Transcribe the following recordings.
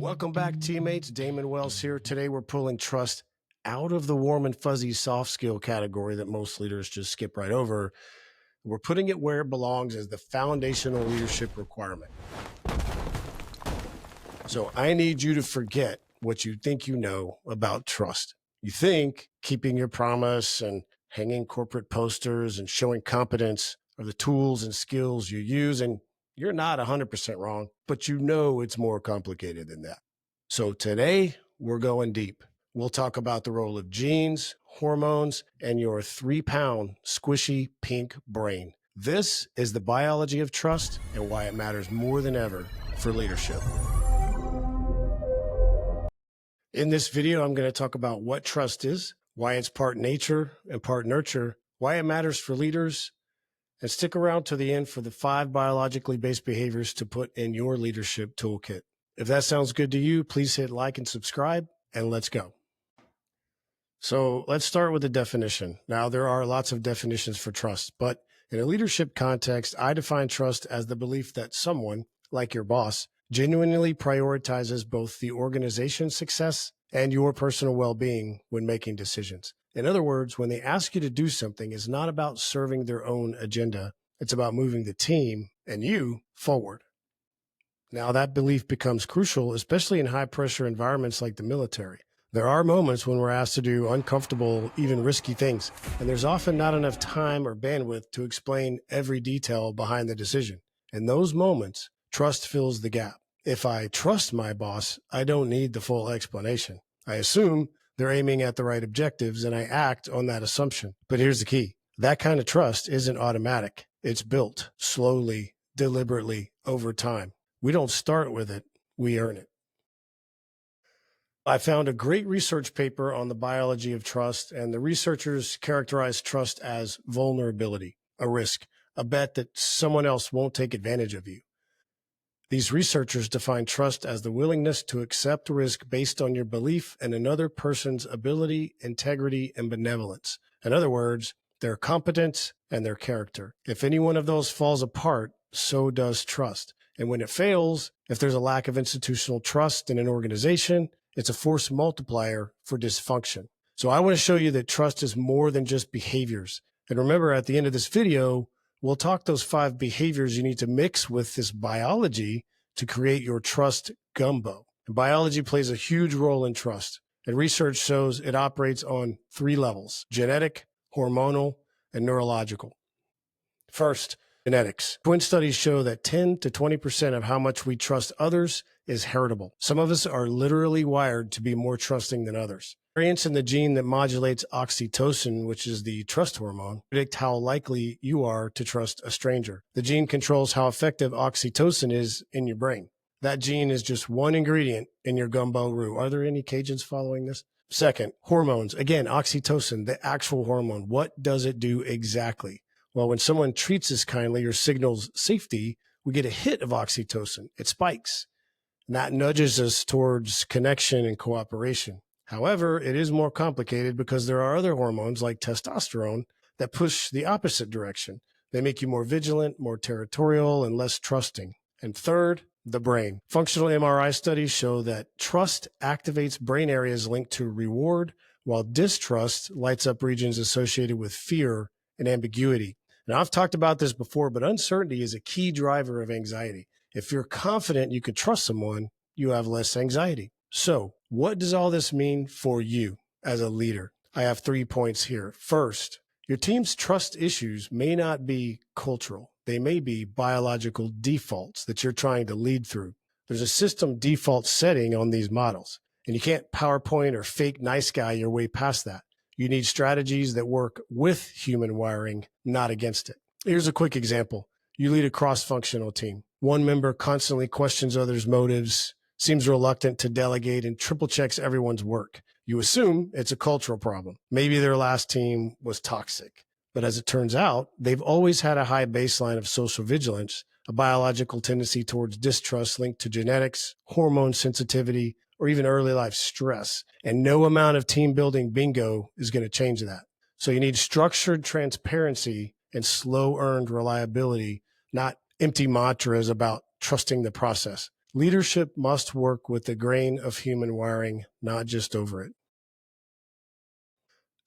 Welcome back, teammates. Damon Wells here. Today we're pulling trust out of the warm and fuzzy soft skill category that most leaders just skip right over. We're putting it where it belongs as the foundational leadership requirement. So I need you to forget what you think you know about trust. You think keeping your promise and hanging corporate posters and showing competence are the tools and skills you use, and you're not 100% wrong, but you know it's more complicated than that. So today we're going deep. We'll talk about the role of genes, hormones, and your 3-pound squishy pink brain. This is the biology of trust and why it matters more than ever for leadership. In this video, I'm going to talk about what trust is, why it's part nature and part nurture, why it matters for leaders, and stick around to the end for the 5 biologically based behaviors to put in your leadership toolkit. If that sounds good to you, please hit like and subscribe, and let's go. So let's start with the definition. Now, there are lots of definitions for trust, but in a leadership context, I define trust as the belief that someone, like your boss, genuinely prioritizes both the organization's success and your personal well-being when making decisions. In other words, when they ask you to do something, it's not about serving their own agenda. It's about moving the team and you forward. Now, that belief becomes crucial, especially in high-pressure environments like the military. There are moments when we're asked to do uncomfortable, even risky things, and there's often not enough time or bandwidth to explain every detail behind the decision. In those moments, trust fills the gap. If I trust my boss, I don't need the full explanation. I assume they're aiming at the right objectives, and I act on that assumption. But here's the key. That kind of trust isn't automatic. It's built slowly, deliberately, over time. We don't start with it, we earn it. I found a great research paper on the biology of trust, and the researchers characterized trust as vulnerability, a risk, a bet that someone else won't take advantage of you. These researchers define trust as the willingness to accept risk based on your belief in another person's ability, integrity, and benevolence. In other words, their competence and their character. If any one of those falls apart, so does trust. And when it fails, if there's a lack of institutional trust in an organization, it's a force multiplier for dysfunction. So I want to show you that trust is more than just behaviors. And remember, at the end of this video, we'll talk those 5 behaviors you need to mix with this biology to create your trust gumbo. And biology plays a huge role in trust. And research shows it operates on 3 levels: genetic, hormonal, and neurological. First, genetics. Twin studies show that 10 to 20% of how much we trust others is heritable. Some of us are literally wired to be more trusting than others. Variants in the gene that modulates oxytocin, which is the trust hormone, predict how likely you are to trust a stranger. The gene controls how effective oxytocin is in your brain. That gene is just one ingredient in your gumbo roux. Are there any Cajuns following this? Second, hormones. Again, oxytocin, the actual hormone. What does it do exactly? Well, when someone treats us kindly or signals safety, we get a hit of oxytocin. It spikes, and that nudges us towards connection and cooperation. However, it is more complicated because there are other hormones like testosterone that push the opposite direction. They make you more vigilant, more territorial, and less trusting. And third, the brain. Functional MRI studies show that trust activates brain areas linked to reward, while distrust lights up regions associated with fear and ambiguity. Now, I've talked about this before, but uncertainty is a key driver of anxiety. If you're confident you can trust someone, you have less anxiety. So, what does all this mean for you as a leader? I have 3 points here. First, your team's trust issues may not be cultural. They may be biological defaults that you're trying to lead through. There's a system default setting on these models, and you can't PowerPoint or fake nice guy your way past that. You need strategies that work with human wiring, not against it. Here's a quick example. You lead a cross-functional team. One member constantly questions others' motives, seems reluctant to delegate, and triple checks everyone's work. You assume it's a cultural problem. Maybe their last team was toxic. But as it turns out, they've always had a high baseline of social vigilance, a biological tendency towards distrust linked to genetics, hormone sensitivity, or even early life stress. And no amount of team building bingo is going to change that. So you need structured transparency and slow earned reliability, not empty mantras about trusting the process. Leadership must work with the grain of human wiring, not just over it.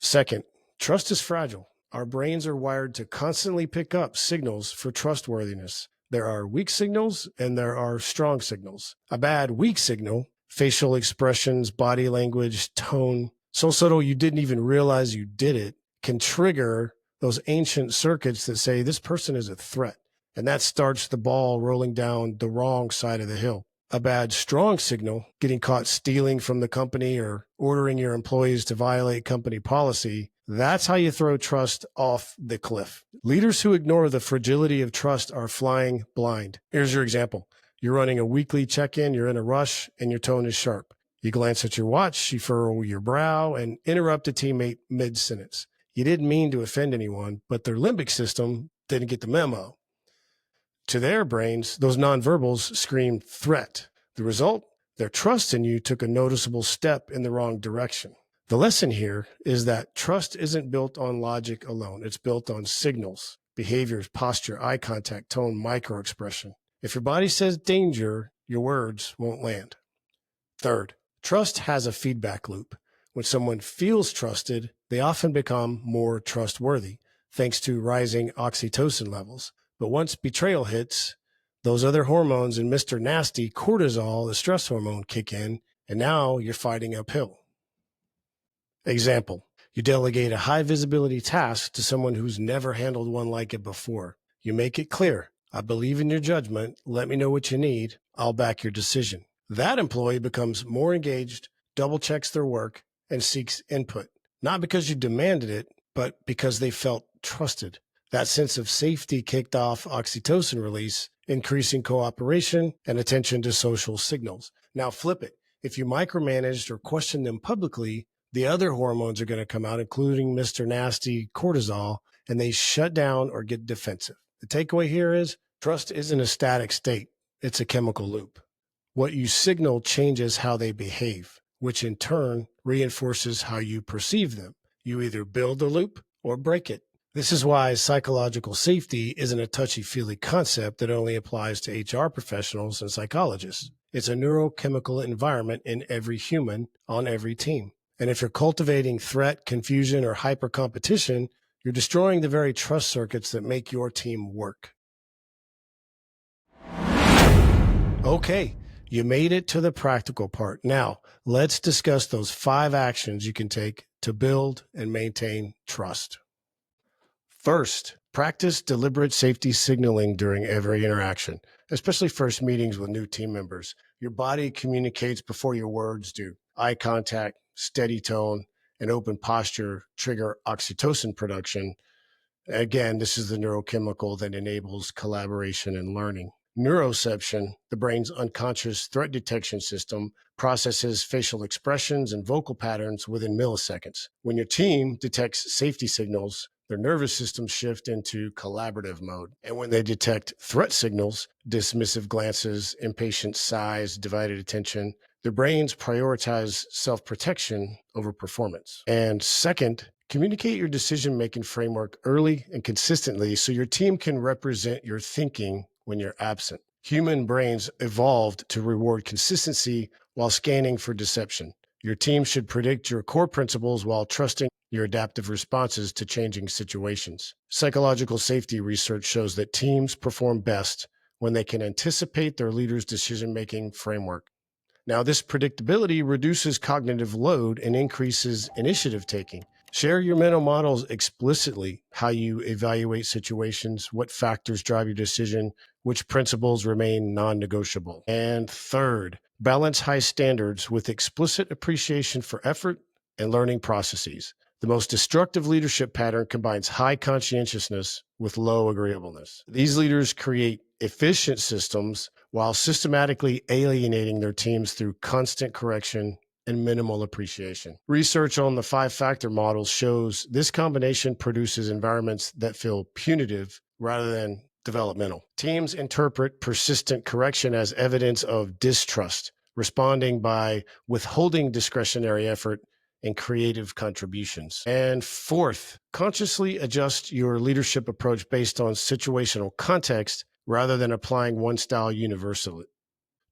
Second, trust is fragile. Our brains are wired to constantly pick up signals for trustworthiness. There are weak signals and there are strong signals. A bad weak signal, facial expressions, body language, tone, so subtle you didn't even realize you did it, can trigger those ancient circuits that say this person is a threat. And that starts the ball rolling down the wrong side of the hill. A bad strong signal, getting caught stealing from the company or ordering your employees to violate company policy, that's how you throw trust off the cliff. Leaders who ignore the fragility of trust are flying blind. Here's your example. You're running a weekly check-in, you're in a rush, and your tone is sharp. You glance at your watch, you furrow your brow, and interrupt a teammate mid-sentence. You didn't mean to offend anyone, but their limbic system didn't get the memo. To their brains, those nonverbals screamed threat. The result? Their trust in you took a noticeable step in the wrong direction. The lesson here is that trust isn't built on logic alone. It's built on signals, behaviors, posture, eye contact, tone, microexpression. If your body says danger, your words won't land. Third, trust has a feedback loop. When someone feels trusted, they often become more trustworthy, thanks to rising oxytocin levels. But once betrayal hits, those other hormones and Mr. Nasty, cortisol, the stress hormone, kick in, and now you're fighting uphill. Example, you delegate a high visibility task to someone who's never handled one like it before. You make it clear, I believe in your judgment, let me know what you need, I'll back your decision. That employee becomes more engaged, double checks their work, and seeks input, not because you demanded it, but because they felt trusted. That sense of safety kicked off oxytocin release, increasing cooperation and attention to social signals. Now flip it. If you micromanaged or questioned them publicly, the other hormones are going to come out, including Mr. Nasty, cortisol, and they shut down or get defensive. The takeaway here is trust isn't a static state. It's a chemical loop. What you signal changes how they behave, which in turn reinforces how you perceive them. You either build the loop or break it. This is why psychological safety isn't a touchy-feely concept that only applies to HR professionals and psychologists. It's a neurochemical environment in every human on every team. And if you're cultivating threat, confusion, or hyper-competition, you're destroying the very trust circuits that make your team work. Okay, you made it to the practical part. Now, let's discuss those 5 actions you can take to build and maintain trust. First, practice deliberate safety signaling during every interaction, especially first meetings with new team members. Your body communicates before your words do. Eye contact, steady tone, and open posture trigger oxytocin production. Again, this is the neurochemical that enables collaboration and learning. Neuroception, the brain's unconscious threat detection system, processes facial expressions and vocal patterns within milliseconds. When your team detects safety signals, their nervous systems shift into collaborative mode. And when they detect threat signals, dismissive glances, impatient sighs, divided attention, their brains prioritize self-protection over performance. And second, communicate your decision-making framework early and consistently so your team can represent your thinking when you're absent. Human brains evolved to reward consistency while scanning for deception. Your team should predict your core principles while trusting your adaptive responses to changing situations. Psychological safety research shows that teams perform best when they can anticipate their leaders' decision-making framework. Now, this predictability reduces cognitive load and increases initiative taking. Share your mental models explicitly, how you evaluate situations, what factors drive your decision, which principles remain non-negotiable. And third, balance high standards with explicit appreciation for effort and learning processes. The most destructive leadership pattern combines high conscientiousness with low agreeableness. These leaders create efficient systems while systematically alienating their teams through constant correction and minimal appreciation. Research on the 5-factor model shows this combination produces environments that feel punitive rather than developmental. Teams interpret persistent correction as evidence of distrust, responding by withholding discretionary effort and creative contributions. And fourth, consciously adjust your leadership approach based on situational context rather than applying one style universally.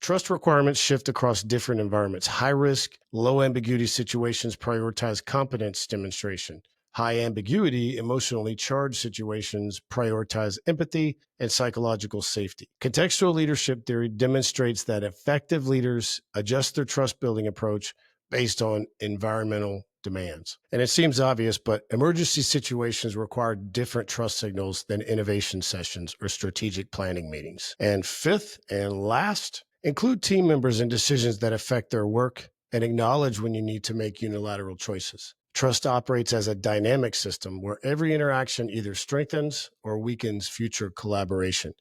Trust requirements shift across different environments. High risk, low ambiguity situations prioritize competence demonstration. High ambiguity, emotionally charged situations prioritize empathy and psychological safety. Contextual leadership theory demonstrates that effective leaders adjust their trust building approach based on environmental demands. And it seems obvious, but emergency situations require different trust signals than innovation sessions or strategic planning meetings. And fifth and last, include team members in decisions that affect their work and acknowledge when you need to make unilateral choices. Trust operates as a dynamic system where every interaction either strengthens or weakens future collaboration.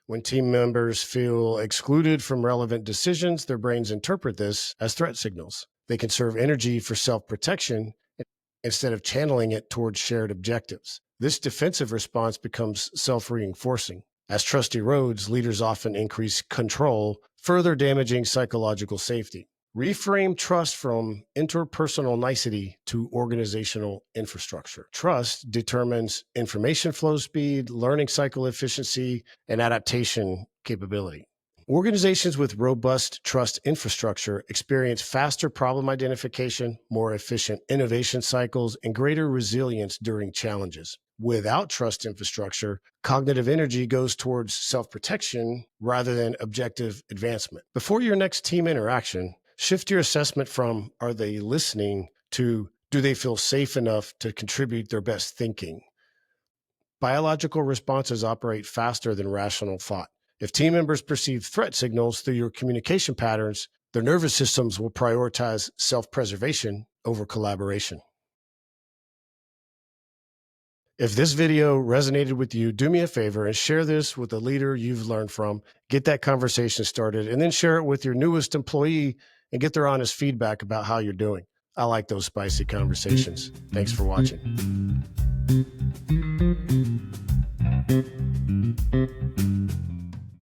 When team members feel excluded from relevant decisions, their brains interpret this as threat signals. They conserve energy for self-protection instead of channeling it towards shared objectives. This defensive response becomes self-reinforcing. As trust erodes, leaders often increase control, further damaging psychological safety. Reframe trust from interpersonal nicety to organizational infrastructure. Trust determines information flow speed, learning cycle efficiency, and adaptation capability. Organizations with robust trust infrastructure experience faster problem identification, more efficient innovation cycles, and greater resilience during challenges. Without trust infrastructure, cognitive energy goes towards self-protection rather than objective advancement. Before your next team interaction, shift your assessment from are they listening to do they feel safe enough to contribute their best thinking? Biological responses operate faster than rational thought. If team members perceive threat signals through your communication patterns, their nervous systems will prioritize self-preservation over collaboration. If this video resonated with you, do me a favor and share this with a leader you've learned from. Get that conversation started, and then share it with your newest employee and get their honest feedback about how you're doing. I like those spicy conversations. Thanks for watching.